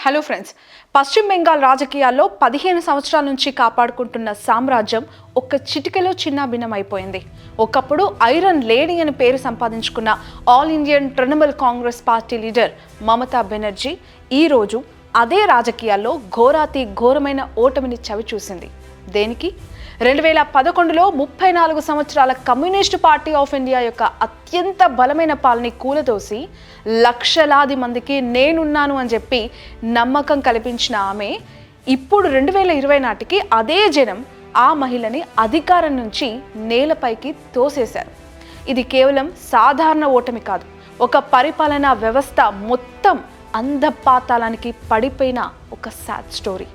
Hello friends. పశ్చిమ బెంగాల్ రాజకీయాల్లో 15 సంవత్సరాల నుంచి కాపాడుకుంటున్న సామ్రాజ్యం ఒక్క చిటికెలో చిన్నాభిన్నమైపోయింది. ఒకప్పుడు ఐరన్ లేడీ అని పేరు సంపాదించుకున్న all Indian Trinamool Congress party leader Mamata Banerjee ఈరోజు అదే రాజకీయాల్లో ఘోరాతి ఘోరమైన ఓటమిని చవిచూసింది. దేనికి? 2011లో 34 సంవత్సరాల కమ్యూనిస్టు పార్టీ ఆఫ్ ఇండియా యొక్క అత్యంత బలమైన పాలని కూలదోసి లక్షలాది మందికి నేనున్నాను అని చెప్పి నమ్మకం కల్పించిన ఆమె ఇప్పుడు 2020 నాటికి అదే జనం ఆ మహిళని అధికారం నుంచి నేలపైకి తోసేశారు. ఇది కేవలం సాధారణ ఓటమి కాదు, ఒక పరిపాలనా వ్యవస్థ మొత్తం అంధపాతాళానికి పడిపోయిన ఒక సాడ్ స్టోరీ.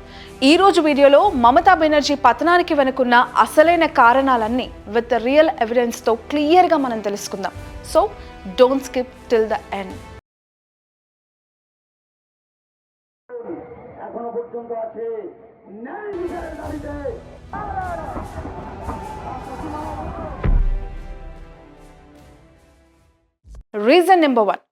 ఈ రోజు వీడియోలో మమతా బెనర్జీ పతనానికి వెనుకున్న అసలైన కారణాలన్నీ విత్ రియల్ ఎవిడెన్స్ తో క్లియర్ గా మనం తెలుసుకుందాం. So don't skip till the end. Reason number 1,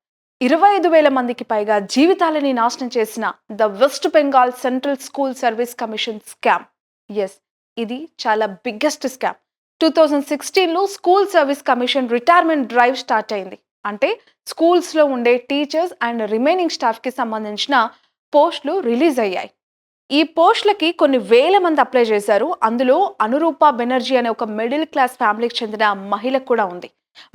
25,000 మందికి పైగా జీవితాలని నాశనం చేసిన the West Bengal central school service commission scam. Yes, ఇది చాలా బిగ్గెస్ట్ స్కామ్. 2016లో school service commission retirement drive start అయింది. అంటే స్కూల్స్లో ఉండే టీచర్స్ అండ్ రిమైనింగ్ స్టాఫ్కి సంబంధించిన పోస్టులు రిలీజ్ అయ్యాయి. ఈ పోస్టులకి కొన్ని వేల మంది అప్లై చేశారు. అందులో అనురూప బెనర్జీ అనే ఒక మిడిల్ క్లాస్ ఫ్యామిలీకి చెందిన మహిళ కూడా ఉంది.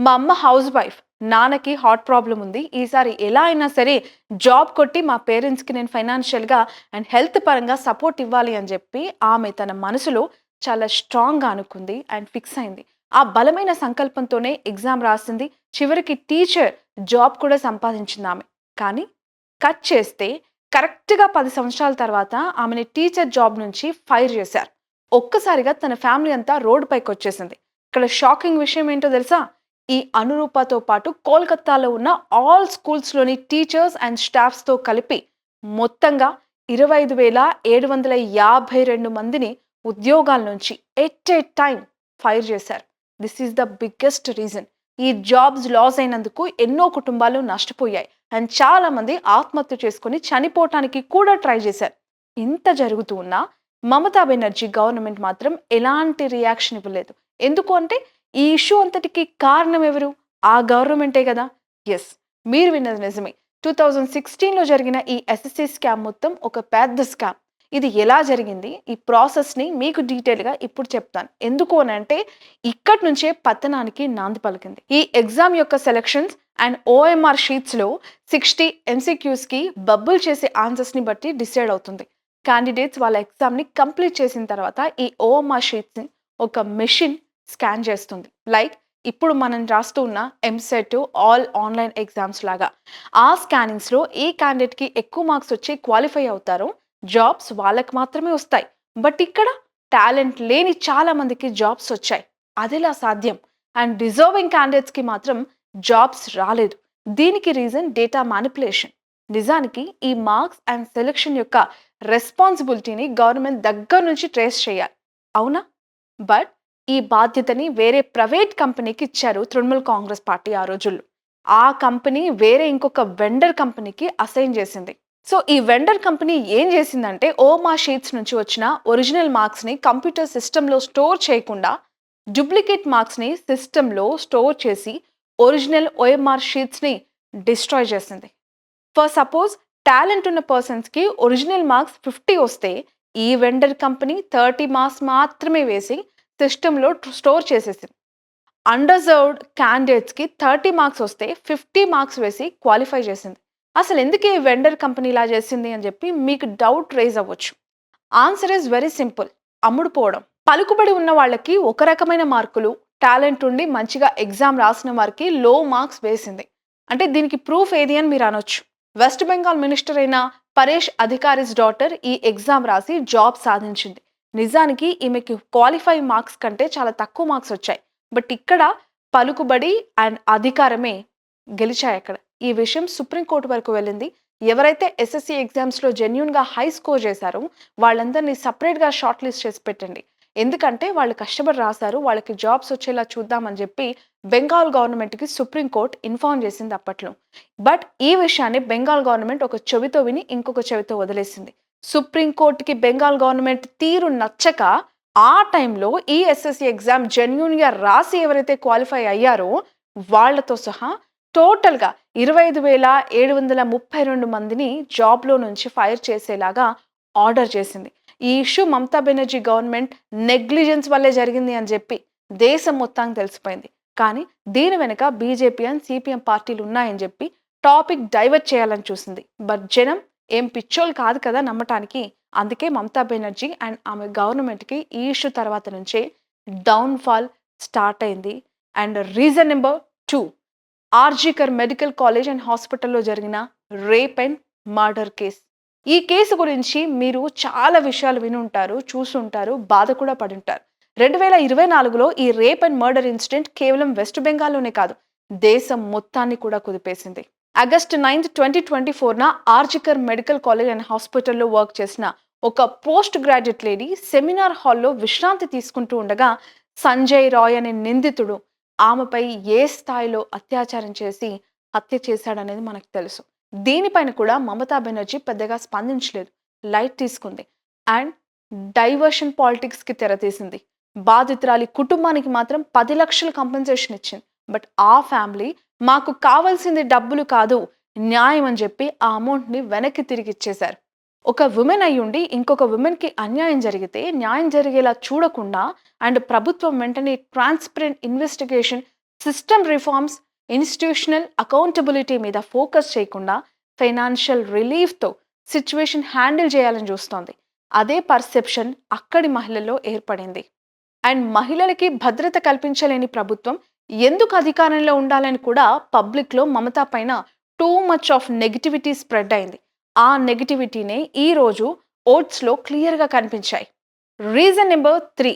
మా అమ్మ హౌస్ వైఫ్, నాన్నకి హార్ట్ ప్రాబ్లం ఉంది, ఈసారి ఎలా అయినా సరే జాబ్ కొట్టి మా పేరెంట్స్కి నేను ఫైనాన్షియల్గా అండ్ హెల్త్ పరంగా సపోర్ట్ ఇవ్వాలి అని చెప్పి ఆమె తన మనసులో చాలా స్ట్రాంగ్గా అనుకుంది అండ్ ఫిక్స్ అయింది. ఆ బలమైన సంకల్పంతోనే ఎగ్జామ్ రాసింది. చివరికి టీచర్ జాబ్ కూడా సంపాదించింది ఆమె. కానీ కట్ చేస్తే కరెక్ట్గా 10 సంవత్సరాల తర్వాత ఆమెని టీచర్ జాబ్ నుంచి ఫైర్ చేశారు. ఒక్కసారిగా తన ఫ్యామిలీ అంతా రోడ్డు పైకి వచ్చేసింది. ఇక్కడ షాకింగ్ విషయం ఏంటో తెలుసా? ఈ అనురూపతో పాటు కోల్కతాలో ఉన్న ఆల్ స్కూల్స్లోని టీచర్స్ అండ్ స్టాఫ్స్తో కలిపి మొత్తంగా 25,752 మందిని ఉద్యోగాల నుంచి ఎట్ ఏ టైం ఫైర్ చేశారు. This is the biggest reason. ఈ జాబ్స్ లాస్ అయినందుకు ఎన్నో కుటుంబాలు నష్టపోయాయి అండ్ చాలా మంది ఆత్మహత్య చేసుకుని చనిపోవటానికి కూడా ట్రై చేశారు. ఇంత జరుగుతూ ఉన్నా మమతా బెనర్జీ గవర్నమెంట్ మాత్రం ఎలాంటి రియాక్షన్ ఇవ్వలేదు. ఎందుకు అంటే ఈ ఇష్యూ అంతటికి కారణం ఎవరు? ఆ గవర్నమెంటే కదా. ఎస్, మీరు విన్నది నిజమే. 2016లో జరిగిన ఈ ఎస్ఎస్సి స్కామ్ మొత్తం ఒక పెద్ద స్కామ్. ఇది ఎలా జరిగింది, ఈ ప్రాసెస్ని మీకు డీటెయిల్గా ఇప్పుడు చెప్తాను. ఎందుకు అని అంటే ఇక్కడి నుంచే పతనానికి నాంది పలికింది. ఈ ఎగ్జామ్ యొక్క సెలక్షన్స్ అండ్ ఓఎంఆర్ షీట్స్లో 60 MCQస్కి బబుల్ చేసే ఆన్సర్స్ని బట్టి డిసైడ్ అవుతుంది. క్యాండిడేట్స్ వాళ్ళ ఎగ్జామ్ని కంప్లీట్ చేసిన తర్వాత ఈ ఓఎంఆర్ షీట్స్ని ఒక మెషిన్ స్కాన్ చేస్తుంది. లైక్ ఇప్పుడు మనం రాస్తూ ఉన్న ఎంసెట్ ఆల్ ఆన్లైన్ ఎగ్జామ్స్ లాగా. ఆ స్కానింగ్స్లో ఏ క్యాండిడేట్కి ఎక్కువ మార్క్స్ వచ్చి క్వాలిఫై అవుతారో జాబ్స్ వాళ్ళకి మాత్రమే వస్తాయి. బట్ ఇక్కడ టాలెంట్ లేని చాలా మందికి జాబ్స్ వచ్చాయి. అదిలా సాధ్యం? అండ్ డిజర్వింగ్ క్యాండిడేట్స్కి మాత్రం జాబ్స్ రాలేదు. దీనికి రీజన్ డేటా మ్యానిపులేషన్. నిజానికి ఈ మార్క్స్ అండ్ సెలెక్షన్ యొక్క రెస్పాన్సిబిలిటీని గవర్నమెంట్ దగ్గర నుంచి ట్రేస్ చేయాలి, అవునా? బట్ ఈ బాధ్యతని వేరే ప్రైవేట్ కంపెనీకి ఇచ్చారు తృణమూల్ కాంగ్రెస్ పార్టీ ఆ రోజుల్లో. ఆ కంపెనీ వేరే ఇంకొక వెండర్ కంపెనీకి అసైన్ చేసింది. సో ఈ వెండర్ కంపెనీ ఏం చేసిందంటే ఓఎంఆర్ షీట్స్ నుంచి వచ్చిన ఒరిజినల్ మార్క్స్ని కంప్యూటర్ సిస్టంలో స్టోర్ చేయకుండా డూప్లికేట్ మార్క్స్ని సిస్టంలో స్టోర్ చేసి ఒరిజినల్ ఓఎంఆర్ షీట్స్ని డిస్ట్రాయ్ చేసింది. ఫర్ సపోజ్ టాలెంట్ ఉన్న పర్సన్స్కి ఒరిజినల్ మార్క్స్ 50 వస్తే ఈ వెండర్ కంపెనీ 30 మార్క్స్ మాత్రమే వేసి సిస్టంలో స్టోర్ చేసేసింది. అండర్జర్వ్డ్ క్యాండిడేట్స్కి 30 మార్క్స్ వస్తే 50 మార్క్స్ వేసి క్వాలిఫై చేసింది. అసలు ఎందుకు ఈ వెండర్ కంపెనీ ఇలా చేసింది అని చెప్పి మీకు డౌట్ రేజ్ అవ్వచ్చు. Answer is very simple. అమ్ముడుపోవడం. పలుకుబడి ఉన్న వాళ్ళకి ఒక రకమైన మార్కులు, టాలెంట్ ఉండి మంచిగా ఎగ్జామ్ రాసిన వారికి లో మార్క్స్ వేసింది. అంటే దీనికి ప్రూఫ్ ఏది అని మీరు అనొచ్చు. వెస్ట్ బెంగాల్ మినిస్టర్ అయిన పరేష్ అధికారిస్ డాటర్ ఈ ఎగ్జామ్ రాసి జాబ్ సాధించింది. నిజానికి ఈమెకి క్వాలిఫై మార్క్స్ కంటే చాలా తక్కువ మార్క్స్ వచ్చాయి. బట్ ఇక్కడ పలుకుబడి అండ్ అధికారమే గెలిచాయి అక్కడ. ఈ విషయం సుప్రీంకోర్టు వరకు వెళ్ళింది. ఎవరైతే ఎస్ఎస్సి ఎగ్జామ్స్లో జెన్యూన్గా హై స్కోర్ చేశారో వాళ్ళందరినీ సపరేట్గా షార్ట్ లిస్ట్ చేసి పెట్టండి. ఎందుకంటే వాళ్ళు కష్టపడి రాశారు, వాళ్ళకి జాబ్స్ వచ్చేలా చూద్దామని చెప్పి బెంగాల్ గవర్నమెంట్కి సుప్రీంకోర్టు ఇన్ఫార్మ్ చేసింది అప్పట్లో. బట్ ఈ విషయాన్ని బెంగాల్ గవర్నమెంట్ ఒక చెవితో విని ఇంకొక చెవితో వదిలేసింది. సుప్రీంకోర్టుకి బెంగాల్ గవర్నమెంట్ తీరు నచ్చక ఆ టైంలో ఈ ఎస్ఎస్సి ఎగ్జామ్ జెన్యూన్గా రాసి ఎవరైతే క్వాలిఫై అయ్యారో వాళ్లతో సహా టోటల్గా 25,732 మందిని జాబ్లో నుంచి ఫైర్ చేసేలాగా ఆర్డర్ చేసింది. ఈ issue Mamata Banerjee government negligence వల్లే జరిగింది అని చెప్పి దేశం మొత్తానికి తెలిసిపోయింది. కానీ దీని వెనుక బీజేపీ అండ్ సిపిఎం పార్టీలు ఉన్నాయని చెప్పి టాపిక్ డైవర్ట్ చేయాలని చూసింది. బట్ జనం ఏం పిచ్చోళ్ళు కాదు కదా నమ్మటానికి. అందుకే మమతా బెనర్జీ అండ్ ఆమె గవర్నమెంట్కి ఈ ఇష్యూ తర్వాత నుంచే డౌన్ఫాల్ స్టార్ట్ అయింది. And reason number 2, RG Kar medical college and హాస్పిటల్లో జరిగిన రేప్ అండ్ మర్డర్ కేస్. ఈ కేసు గురించి మీరు చాలా విషయాలు వినుంటారు, చూసుంటారు, బాధ కూడా పడుంటారు. 2024లో ఈ రేప్ అండ్ మర్డర్ ఇన్సిడెంట్ కేవలం వెస్ట్ బెంగాల్లోనే కాదు, దేశం మొత్తాన్ని కూడా కుదిపేసింది. ఆగస్ట్ 9, 2024న ఆర్జికర్ మెడికల్ కాలేజ్ అండ్ హాస్పిటల్లో వర్క్ చేసిన ఒక పోస్ట్ గ్రాడ్యుయేట్ లేడీ సెమినార్ హాల్లో విశ్రాంతి తీసుకుంటూ ఉండగా సంజయ్ రాయ్ అనే నిందితుడు ఆమెపై ఏ స్థాయిలో అత్యాచారం చేసి హత్య చేశాడనేది మనకు తెలుసు. దీనిపైన కూడా మమతా బెనర్జీ పెద్దగా స్పందించలేదు, లైట్ తీసుకుంది అండ్ డైవర్షన్ పాలిటిక్స్కి తెరతీసింది. బాధితురాలి కుటుంబానికి మాత్రం 10 లక్షలు కంపెన్సేషన్ ఇచ్చింది. బట్ ఆ ఫ్యామిలీ మాకు కావాల్సింది డబ్బులు కాదు, న్యాయం అని చెప్పి ఆ అమౌంట్ని వెనక్కి తిరిగి ఇచ్చేశారు. ఒక ఉమెన్ అయ్యుండి ఇంకొక ఉమెన్కి అన్యాయం జరిగితే న్యాయం జరిగేలా చూడకుండా అండ్ ప్రభుత్వం వెంటనే transparent investigation, system reforms, institutional accountability మీద ఫోకస్ చేయకుండా ఫైనాన్షియల్ రిలీఫ్తో సిచ్యువేషన్ హ్యాండిల్ చేయాలని చూస్తోంది. అదే పర్సెప్షన్ అక్కడి మహిళల్లో ఏర్పడింది. అండ్ మహిళలకి భద్రత కల్పించలేని ప్రభుత్వం ఎందుకు అధికారంలో ఉండాలని కూడా పబ్లిక్లో మమతా పైన too much of negativity spread అయింది. ఆ నెగిటివిటీనే ఈరోజు ఓట్స్లో క్లియర్గా కనిపించాయి. రీజన్ నెంబర్ 3,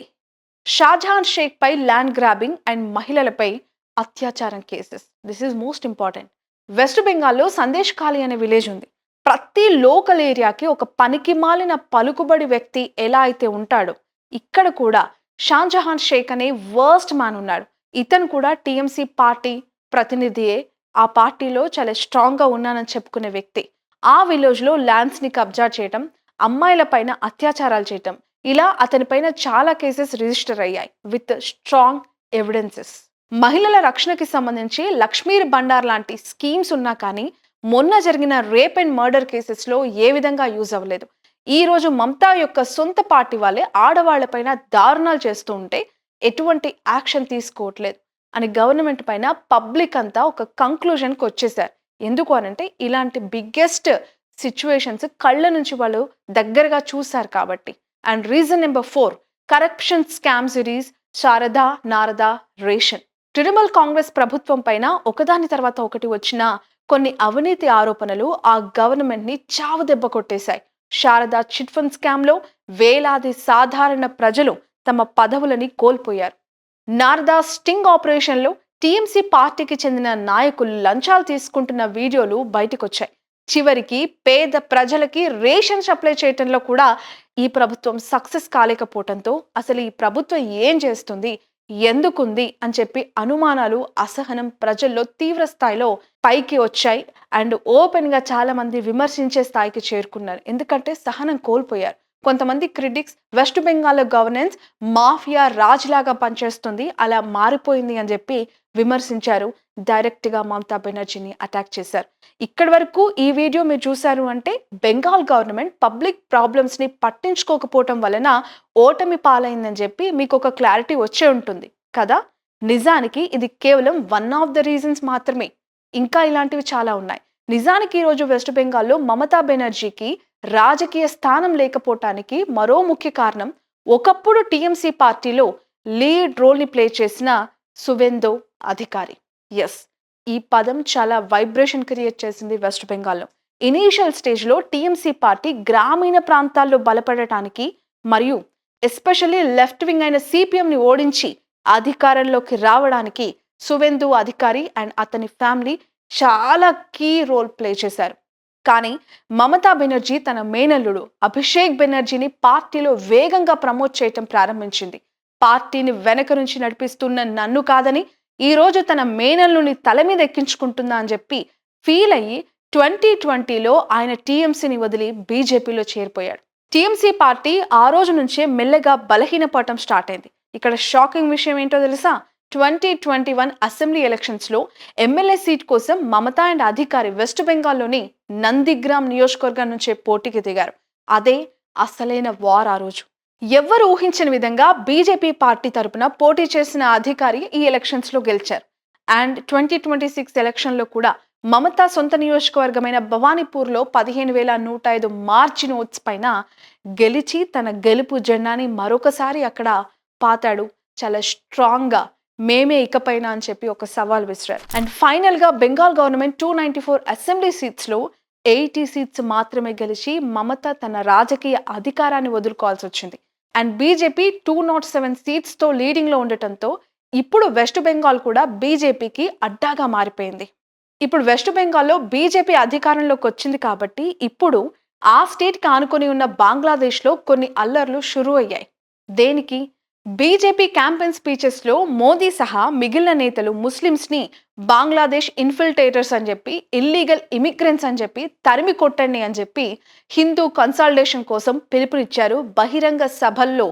షాజహాన్ షేక్ పై ల్యాండ్ గ్రాబింగ్ అండ్ మహిళలపై అత్యాచారం cases. This is most important. West బెంగాల్లో సందేశ్ ఖాళీ అనే విలేజ్ ఉంది. ప్రతి లోకల్ ఏరియాకి ఒక పనికి మాలిన పలుకుబడి వ్యక్తి ఎలా అయితే ఉంటాడో ఇక్కడ కూడా షాజహాన్ షేక్ అనే వర్స్ట్ మ్యాన్ ఉన్నాడు. ఇతను కూడా టీఎంసీ పార్టీ ప్రతినిధియే. ఆ పార్టీలో చాలా స్ట్రాంగ్గా ఉన్నానని చెప్పుకునే వ్యక్తి. ఆ విలేజ్లో ల్యాండ్స్ని కబ్జా చేయటం, అమ్మాయిల పైన అత్యాచారాలు చేయటం, ఇలా అతనిపైన చాలా కేసెస్ రిజిస్టర్ అయ్యాయి విత్ స్ట్రాంగ్ ఎవిడెన్సెస్. మహిళల రక్షణకి సంబంధించి లక్ష్మీర్ బండార్ లాంటి స్కీమ్స్ ఉన్నా కానీ మొన్న జరిగిన రేప్ అండ్ మర్డర్ కేసెస్లో ఏ విధంగా యూజ్ అవ్వలేదు. ఈ రోజు మమతా యొక్క సొంత పార్టీ వాళ్ళే ఆడవాళ్లపైన దారుణాలు చేస్తూ ఉంటే ఎటువంటి యాక్షన్ తీసుకోవట్లేదు అని గవర్నమెంట్ పైన పబ్లిక్ అంతా ఒక కంక్లూజన్కి వచ్చేసారు. ఎందుకు అనంటే ఇలాంటి బిగ్గెస్ట్ సిచ్యువేషన్స్ కళ్ళ నుంచి వాళ్ళు దగ్గరగా చూశారు కాబట్టి. And reason number 4, corruption scam series Saradha Narada ration. Trinamool Congress ప్రభుత్వం పైన ఒకదాని తర్వాత ఒకటి వచ్చిన కొన్ని అవినీతి ఆరోపణలు ఆ గవర్నమెంట్ ని చావు దెబ్బ కొట్టేశాయి. శారదా చిట్ ఫండ్ స్కామ్లో వేలాది సాధారణ ప్రజలు తమ పదవులని కోల్పోయారు. నారదా స్టింగ్ ఆపరేషన్లో టీఎంసీ పార్టీకి చెందిన నాయకులు లంచాలు తీసుకుంటున్న వీడియోలు బయటకొచ్చాయి. చివరికి పేద ప్రజలకి రేషన్ సప్లై చేయటంలో కూడా ఈ ప్రభుత్వం సక్సెస్ కాలేకపోవడంతో అసలు ఈ ప్రభుత్వం ఏం చేస్తుంది, ఎందుకుంది అని చెప్పి అనుమానాలు, అసహనం ప్రజల్లో తీవ్ర స్థాయిలో పైకి వచ్చాయి. అండ్ ఓపెన్ గా చాలా మంది విమర్శించే స్థాయికి చేరుకున్నారు. ఎందుకంటే సహనం కోల్పోయారు. కొంతమంది critics west Bengal governance mafia Raj లాగా పనిచేస్తుంది, అలా మారిపోయింది అని చెప్పి విమర్శించారు. డైరెక్ట్ గా మమతా బెనర్జీని అటాక్ చేశారు. ఇక్కడి వరకు ఈ వీడియో మీరు చూసారు అంటే బెంగాల్ గవర్నమెంట్ పబ్లిక్ ప్రాబ్లమ్స్ ని పట్టించుకోకపోవటం వలన ఓటమి పాలైందని చెప్పి మీకు ఒక క్లారిటీ వచ్చే ఉంటుంది కదా. నిజానికి ఇది కేవలం వన్ ఆఫ్ ద రీజన్స్ మాత్రమే. ఇంకా ఇలాంటివి చాలా ఉన్నాయి. నిజానికి ఈరోజు వెస్ట్ బెంగాల్లో మమతా బెనర్జీకి రాజకీయ స్థానం లేకపోవటానికి మరో ముఖ్య కారణం ఒకప్పుడు టీఎంసీ పార్టీలో లీడ్ రోల్ని ప్లే చేసిన సువేందు అధికారి. ఎస్, ఈ పదం చాలా వైబ్రేషన్ క్రియేట్ చేసింది వెస్ట్ బెంగాల్లో. ఇనీషియల్ స్టేజ్లో టీఎంసీ పార్టీ గ్రామీణ ప్రాంతాల్లో బలపడటానికి మరియు ఎస్పెషల్లీ లెఫ్ట్ వింగ్ అయిన సిపిఎంని ఓడించి అధికారంలోకి రావడానికి సువేందు అధికారి అండ్ అతని ఫ్యామిలీ చాలా కీ రోల్ ప్లే చేశారు. కానీ మమతా బెనర్జీ తన మేనల్లుడు అభిషేక్ బెనర్జీని పార్టీలో వేగంగా ప్రమోట్ చేయటం ప్రారంభించింది. పార్టీని వెనక నుంచి నడిపిస్తున్న నన్ను కాదని ఈ రోజు తన మేనల్లుని తల మీద ఎక్కించుకుంటుందా అని చెప్పి ఫీల్ అయ్యి 2020లో ఆయన టీఎంసీని వదిలి బీజేపీలో చేరిపోయాడు. టీఎంసీ పార్టీ ఆ రోజు నుంచే మెల్లగా బలహీనపడటం స్టార్ట్ అయింది. ఇక్కడ షాకింగ్ విషయం ఏంటో తెలుసా? 2021 అసెంబ్లీ ఎలక్షన్స్ లో ఎమ్మెల్యే సీట్ కోసం మమతా అండ్ అధికారి వెస్ట్ బెంగాల్లోని నందిగ్రామ్ నియోజకవర్గం నుంచే పోటీకి దిగారు. అదే అసలైన వార్. ఆ రోజు ఎవ్వరు ఊహించిన విధంగా బీజేపీ పార్టీ తరపున పోటీ చేసిన అధికారి ఈ ఎలక్షన్స్ లో గెలిచారు. అండ్ 2026 ఎలక్షన్ లో కూడా మమతా సొంత నియోజకవర్గమైన భవానీపూర్లో 15,105 మార్చి నోట్స్ పైన గెలిచి తన గెలుపు జెండాని మరొకసారి అక్కడ పాతాడు. చాలా స్ట్రాంగ్ గా మేమే ఇకపైన అని చెప్పి ఒక సవాల్ విసిరారు. అండ్ ఫైనల్ గా బెంగాల్ గవర్నమెంట్ 294 అసెంబ్లీ సీట్స్ లో 80 సీట్స్ మాత్రమే గెలిచి మమత తన రాజకీయ అధికారాన్ని వదులుకోవాల్సి వచ్చింది. అండ్ బీజేపీ 207 సీట్స్ తో లీడింగ్ లో ఉండటంతో ఇప్పుడు వెస్ట్ బెంగాల్ కూడా బీజేపీకి అడ్డాగా మారిపోయింది. ఇప్పుడు వెస్ట్ బెంగాల్లో బీజేపీ అధికారంలోకి వచ్చింది కాబట్టి ఇప్పుడు ఆ స్టేట్ కి ఆనుకొని ఉన్న బంగ్లాదేశ్ లో కొన్ని అల్లర్లు షురూ అయ్యాయి. దేనికి? బీజేపీ క్యాంపెయిన్ స్పీచెస్ లో మోదీ సహా మిగిలిన నేతలు ముస్లిమ్స్ ని బంగ్లాదేశ్ ఇన్ఫిల్ట్రేటర్స్ అని చెప్పి, ఇల్లీగల్ ఇమిగ్రెంట్స్ అని చెప్పి తరిమి కొట్టండి అని చెప్పి హిందూ కన్సాలిడేషన్ కోసం పిలుపునిచ్చారు. బహిరంగ సభల్లో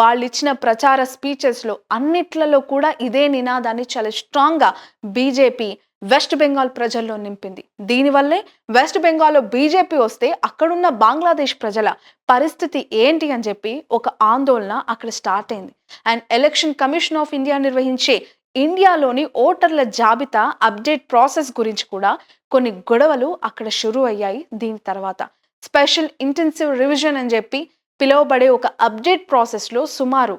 వాళ్ళిచ్చిన ప్రచార స్పీచెస్ లో అన్నిట్లలో కూడా ఇదే నినాదాన్ని చాలా స్ట్రాంగ్ గా బీజేపీ వెస్ట్ బెంగాల్ ప్రజల్లో నింపింది. దీనివల్లే వెస్ట్ బెంగాల్లో బీజేపీ వస్తే అక్కడున్న బంగ్లాదేశ్ ప్రజల పరిస్థితి ఏంటి అని చెప్పి ఒక ఆందోళన అక్కడ స్టార్ట్ అయింది. And election commission of India నిర్వహించే ఇండియాలోని ఓటర్ల జాబితా అప్డేట్ ప్రాసెస్ గురించి కూడా కొన్ని గొడవలు అక్కడ షురూ అయ్యాయి. దీని తర్వాత స్పెషల్ ఇంటెన్సివ్ రివిజన్ అని చెప్పి పిలువబడే ఒక అప్డేట్ ప్రాసెస్ లో సుమారు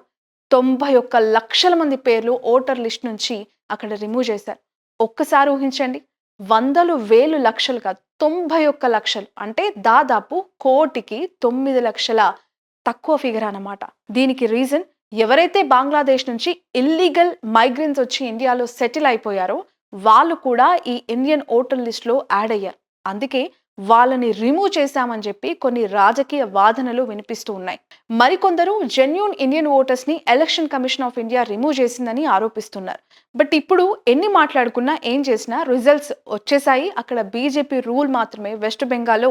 91 లక్షల మంది పేర్లు ఓటర్ లిస్ట్ నుంచి అక్కడ రిమూవ్ చేశారు. ఒక్కసారి ఊహించండి, వందలు వేలు లక్షలు కాదు, 91 లక్షలు అంటే దాదాపు కోటికి 9 లక్షల తక్కువ ఫిగర్ అన్నమాట. దీనికి రీజన్ ఎవరైతే బంగ్లాదేశ్ నుంచి ఇల్లీగల్ మైగ్రెంట్స్ వచ్చి ఇండియాలో సెటిల్ అయిపోయారో వాళ్ళు కూడా ఈ ఇండియన్ ఓటర్ లిస్ట్ లో యాడ్ అయ్యారు. అందుకే వాళ్ళని రిమూవ్ చేశామని చెప్పి కొన్ని రాజకీయ వాదనలు వినిపిస్తూ ఉన్నాయి. మరికొందరు జెన్యూన్ ఇండియన్ ఓటర్స్ ని election commission of India remove చేసిందని ఆరోపిస్తున్నారు. బట్ ఇప్పుడు ఎన్ని మాట్లాడుకున్నా ఏం చేసినా రిజల్ట్స్ వచ్చేసాయి. అక్కడ బీజేపీ రూల్ మాత్రమే వెస్ట్ బెంగాల్లో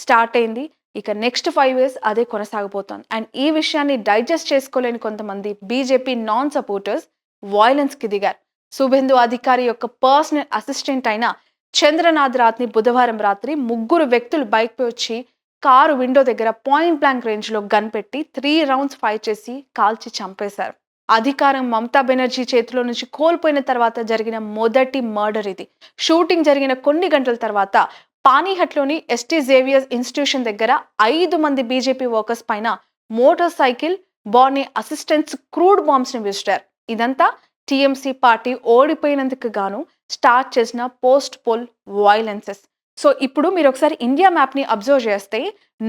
స్టార్ట్ అయింది. ఇక నెక్స్ట్ 5 years అదే కొనసాగబోతోంది. అండ్ ఈ విషయాన్ని డైజెస్ట్ చేసుకోలేని కొంతమంది బీజేపీ నాన్ సపోర్టర్స్ వాయిలెన్స్ కి దిగారు. శుభేందు అధికారి యొక్క పర్సనల్ అసిస్టెంట్ అయిన చంద్రనాథ్ రాత్ని బుధవారం రాత్రి 3 వ్యక్తులు బైక్ పై వచ్చి కారు విండో దగ్గర పాయింట్ బ్లాంక్ రేంజ్ లో గన్ పెట్టి 3 rounds ఫైర్ చేసి కాల్చి చంపేశారు. అధికారం మమతా బెనర్జీ చేతిలో నుంచి కోల్పోయిన తర్వాత జరిగిన మొదటి మర్డర్ ఇది. షూటింగ్ జరిగిన కొన్ని గంటల తర్వాత పానీహట్లోని ఎస్టీ జేవియర్స్ ఇన్స్టిట్యూషన్ దగ్గర 5 మంది బీజేపీ వర్కర్స్ పైన మోటార్ సైకిల్ బార్నీ అసిస్టెంట్స్ క్రూడ్ బాంబ్స్ ని విసిరారు. ఇదంతా టీఎంసీ పార్టీ ఓడిపోయినందుకు గాను స్టార్ట్ చేసిన పోస్ట్ పోల్ వైలెన్సెస్. సో ఇప్పుడు మీరు ఒకసారి ఇండియా మ్యాప్ ని అబ్జర్వ్ చేస్తే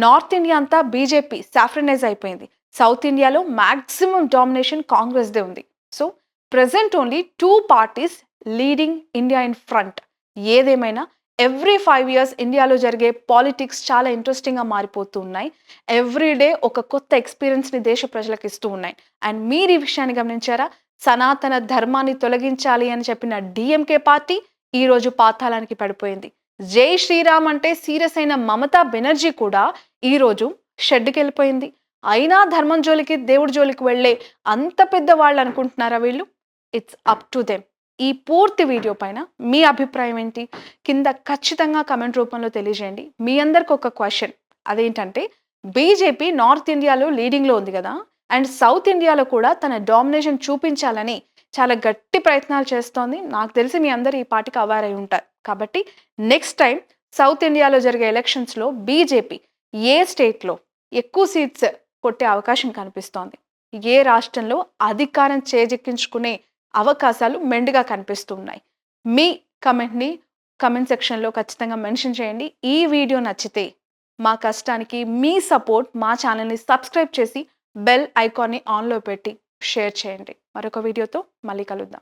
నార్త్ ఇండియా అంతా బీజేపీ సాఫ్రనైజ్ అయిపోయింది. సౌత్ ఇండియాలో మాక్సిమం డామినేషన్ కాంగ్రెస్ దే ఉంది. So present only 2 parties leading India in front. ఏదేమైనా ఎవ్రీ 5 years ఇండియాలో జరిగే పాలిటిక్స్ చాలా ఇంట్రెస్టింగ్ గా మారిపోతూ ఉన్నాయి. ఎవ్రీడే ఒక కొత్త ఎక్స్పీరియన్స్ ని దేశ ప్రజలకు ఇస్తూ ఉన్నాయి. అండ్ మీరు ఈ విషయాన్ని గమనించారా? సనాతన ధర్మాన్ని తొలగించాలి అని చెప్పిన డిఎంకే పార్టీ ఈ రోజు పాతాళానికి పడిపోయింది. జై శ్రీరామ్ అంటే సీరియస్ అయిన మమతా బెనర్జీ కూడా ఈ రోజు షెడ్కి వెళ్ళిపోయింది. అయినా ధర్మం జోలికి దేవుడి జోలికి వెళ్లే అంత పెద్ద వాళ్ళు అనుకుంటున్నారా వీళ్ళు? It's up to them. ఈ పూర్తి వీడియో పైన మీ అభిప్రాయం ఏంటి? కింద ఖచ్చితంగా కమెంట్ రూపంలో తెలియజేయండి. మీ అందరికి ఒక క్వశ్చన్, అదేంటంటే బీజేపీ నార్త్ ఇండియాలో లీడింగ్లో ఉంది కదా, అండ్ సౌత్ ఇండియాలో కూడా తన డామినేషన్ చూపించాలని చాలా గట్టి ప్రయత్నాలు చేస్తోంది. నాకు తెలిసి మీ అందరు ఈ పార్టీకి అవేర్ అయి ఉంటారు. కాబట్టి నెక్స్ట్ టైం సౌత్ ఇండియాలో జరిగే ఎలక్షన్స్లో బీజేపీ ఏ స్టేట్లో ఎక్కువ సీట్స్ కొట్టే అవకాశం కనిపిస్తోంది, ఏ రాష్ట్రంలో అధికారం చేజెక్కించుకునే అవకాశాలు మెండుగా కనిపిస్తూ ఉన్నాయి? మీ కమెంట్ని కమెంట్ సెక్షన్లో ఖచ్చితంగా మెన్షన్ చేయండి. ఈ వీడియో నచ్చితే మా కష్టానికి మీ సపోర్ట్, మా ఛానల్ని సబ్స్క్రైబ్ చేసి బెల్ ఐకాన్ని ఆన్లో పెట్టి షేర్ చేయండి. మరొక వీడియోతో మళ్ళీ కలుద్దాం.